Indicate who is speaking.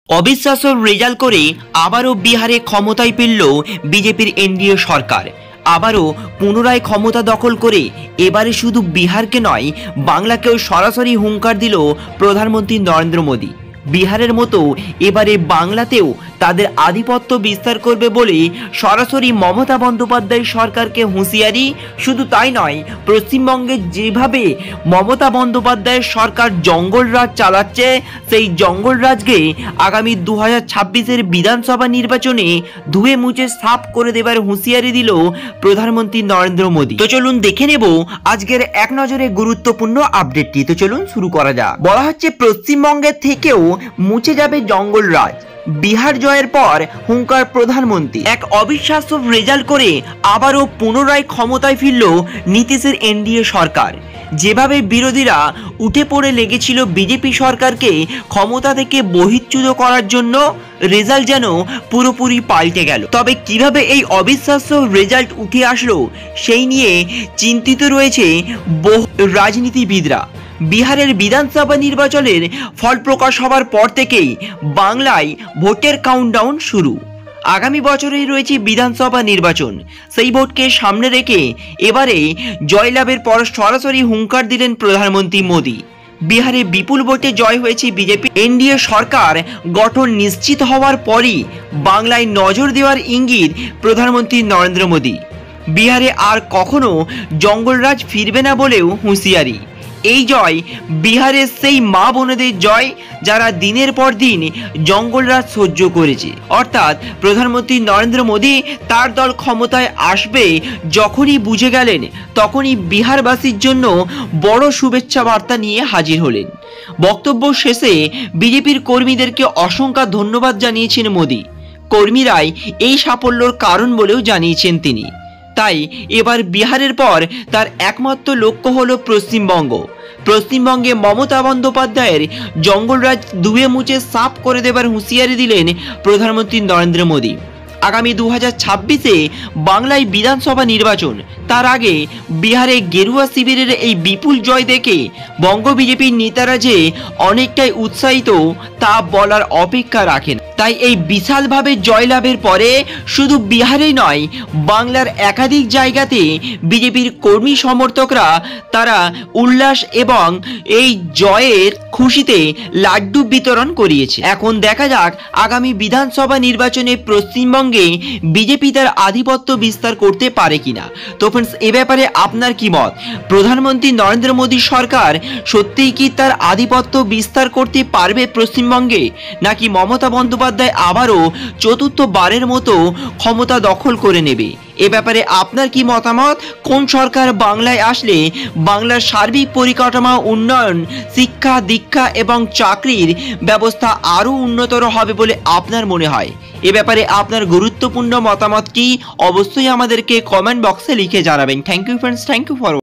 Speaker 1: অবিশ্বাস্য রেজাল্ট করে আবারও বিহারে ক্ষমতায় ফিরল বিজেপির এনডিএ সরকার। আবারও পুনরায় ক্ষমতা দখল করে এবারে শুধু বিহারকে নয়, বাংলাকেও সরাসরি হুঙ্কার দিল প্রধানমন্ত্রী নরেন্দ্র মোদী। বিহারের মতো এবারে বাংলাতেও তাদের আধিপত্য বিস্তার করবে বলে সরাসরি মমতা বন্দ্যোপাধ্যায় সরকারকে হুঁশিয়ারি। শুধু তাই নয়, পশ্চিমবঙ্গে যেভাবে মমতা বন্দ্যোপাধ্যায়ের সরকার জঙ্গলরাজ চালাচ্ছে, সেই জঙ্গলরাজকে আগামী 2026-এর বিধানসভা নির্বাচনে ধুয়ে মুছে সাফ করে দেবার হুঁশিয়ারি দিল প্রধানমন্ত্রী নরেন্দ্র মোদী। তো চলুন দেখে নেব আজকের এক নজরে গুরুত্বপূর্ণ আপডেটটি। তো চলুন শুরু করা যাক। বলা হচ্ছে পশ্চিমবঙ্গের থেকেও মুছে যাবে জঙ্গলরাজ, বিহার জয়ের পর হুঙ্কার প্রধানমন্ত্রী। এক অবিশ্বাস্য রেজাল্ট করে আবারও পুনরায় ক্ষমতায় ফিরল নীতিশের এনডিএ সরকার। যেভাবে বিরোধীরা উঠে পড়ে লেগেছিল বিজেপি সরকারকে ক্ষমতা থেকে বহিচ্যুত করার জন্য, রেজাল্ট যেন পুরোপুরি পাল্টে গেল। তবে কিভাবে এই অবিশ্বাস্য রেজাল্ট উঠে আসলো সেই নিয়ে চিন্তিত রয়েছে বহু রাজনীতিবিদরা। বিহারের বিধানসভা নির্বাচনের ফল প্রকাশ হওয়ার পর থেকেই বাংলায় ভোটের কাউন্টডাউন শুরু। আগামী বছরেই রয়েছে বিধানসভা নির্বাচন। সেই ভোটকে সামনে রেখে এবারে জয়লাভের পর সরাসরি হুঙ্কার দিলেন প্রধানমন্ত্রী মোদী। বিহারে বিপুল ভোটে জয় হয়েছে বিজেপি। এনডিএ সরকার গঠন নিশ্চিত হওয়ার পরই বাংলায় নজর দেওয়ার ইঙ্গিত প্রধানমন্ত্রী নরেন্দ্র মোদী। বিহারে আর কখনো জঙ্গলরাজ ফিরবে না বলেও হুঁশিয়ারি। এই জয় বিহারের সেই মা বোনেদের জয় যারা দিনের পর দিন জঙ্গলরাজ সহ্য করেছে। অর্থাৎ প্রধানমন্ত্রী নরেন্দ্র মোদী তার দল ক্ষমতায় আসবে যখনই বুঝে গেলেন, তখনই বিহারবাসীর জন্য বড় শুভেচ্ছা বার্তা নিয়ে হাজির হলেন। বক্তব্য শেষে বিজেপির কর্মীদেরকে অসংখ্য ধন্যবাদ জানিয়েছেন মোদী। কর্মীরাই এই সাফল্যর কারণ বলেও জানিয়েছেন তিনি। তাই এবার বিহারের পর তার একমাত্র লক্ষ্য হলো পশ্চিমবঙ্গ। পশ্চিমবঙ্গে মমতা বন্দ্যোপাধ্যায়ের জঙ্গলরাজ ধুয়ে মুছে সাফ করে দেবার হুঁশিয়ারি দিলেন প্রধানমন্ত্রী নরেন্দ্র মোদী। আগামী 2026-এ বাংলায় বিধানসভা নির্বাচন, তার আগে বিহারে গেরুয়া শিবিরের এই বিপুল জয় দেখে বঙ্গ বিজেপির নেতারা যে অনেকটাই উৎসাহিত তা বলার অপেক্ষা রাখেন। তাই এই বিশালভাবে জয়লাভের পরে শুধু বিহারেই নয়, বাংলার একাধিক জায়গাতে বিজেপির কর্মী সমর্থকরা তারা উল্লাস এবং এই জয়ের খুশিতে লাড্ডু বিতরণ করিয়েছে। এখন দেখা যাক আগামী বিধানসভা নির্বাচনে পশ্চিমবঙ্গে বিজেপি তার আধিপত্য বিস্তার করতে পারে কিনা। তো ফ্রেন্ডস, এ ব্যাপারে আপনার কি মত? প্রধানমন্ত্রী নরেন্দ্র মোদী সরকার সত্যিই কি তার আধিপত্য বিস্তার করতে পারবে পশ্চিমবঙ্গে, নাকি মমতা বন্দ্যোপাধ্যায় আবারও চতুর্থবারের মতো ক্ষমতা দখল করে নেবে? এ ব্যাপারে আপনার কি মতামত? কোন সরকার বাংলায় আসলে বাংলার সার্বিক পরিকাঠামো উন্নয়ন, শিক্ষা দীক্ষা এবং চাকরির ব্যবস্থা আরও উন্নতর হবে বলে আপনার মনে হয়? এ ব্যাপারে আপনার গুরুত্বপূর্ণ মতামত কি অবশ্যই আমাদেরকে কমেন্ট বক্সে লিখে জানাবেন। Thank you friends, thank you for